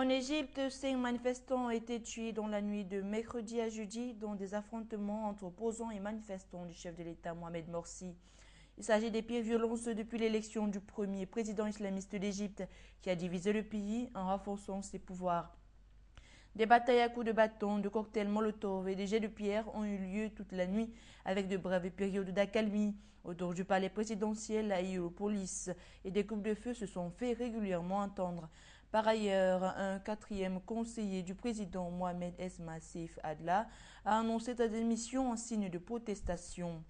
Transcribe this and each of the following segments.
En Égypte, 5 manifestants ont été tués dans la nuit de mercredi à jeudi dans des affrontements entre opposants et manifestants du chef de l'État Mohamed Morsi. Il s'agit des pires violences depuis l'élection du premier président islamiste d'Égypte qui a divisé le pays en renforçant ses pouvoirs. Des batailles à coups de bâton, de cocktails Molotov et des jets de pierre ont eu lieu toute la nuit avec de brèves périodes d'accalmie autour du palais présidentiel à Hiéropolis et des coups de feu se sont fait régulièrement entendre. Par ailleurs, un quatrième conseiller du président Mohamed Esma Seif Adla a annoncé sa démission en signe de protestation.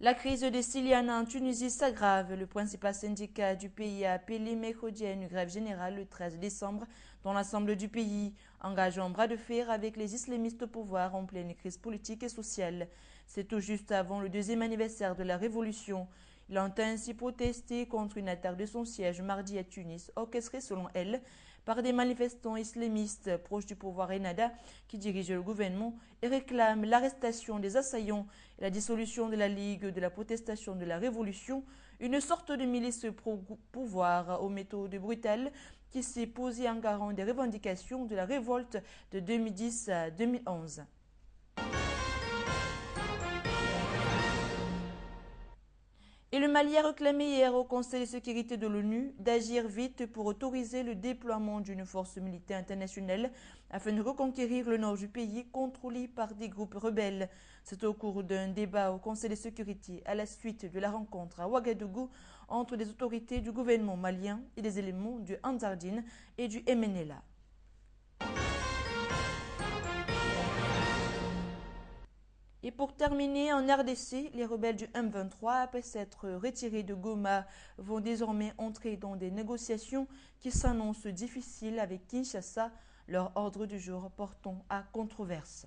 La crise des Syriens en Tunisie s'aggrave. Le principal syndicat du pays a appelé mercredi à une grève générale le 13 décembre dans l'ensemble du pays, engageant un bras de fer avec les islamistes au pouvoir en pleine crise politique et sociale. C'est tout juste avant le deuxième anniversaire de la révolution. Il entend ainsi protester contre une attaque de son siège mardi à Tunis, orchestrée selon elle par des manifestants islamistes proches du pouvoir Ennahda qui dirigent le gouvernement et réclament l'arrestation des assaillants et la dissolution de la Ligue de la protestation de la Révolution, une sorte de milice pro-pouvoir aux méthodes brutales qui s'est posée en garant des revendications de la révolte de 2010 à 2011. Et le Mali a réclamé hier au Conseil de sécurité de l'ONU d'agir vite pour autoriser le déploiement d'une force militaire internationale afin de reconquérir le nord du pays contrôlé par des groupes rebelles. C'est au cours d'un débat au Conseil de sécurité à la suite de la rencontre à Ouagadougou entre des autorités du gouvernement malien et des éléments du Ansardine et du MNLA. Et pour terminer, en RDC, les rebelles du M23, après s'être retirés de Goma, vont désormais entrer dans des négociations qui s'annoncent difficiles avec Kinshasa, leur ordre du jour portant à controverse.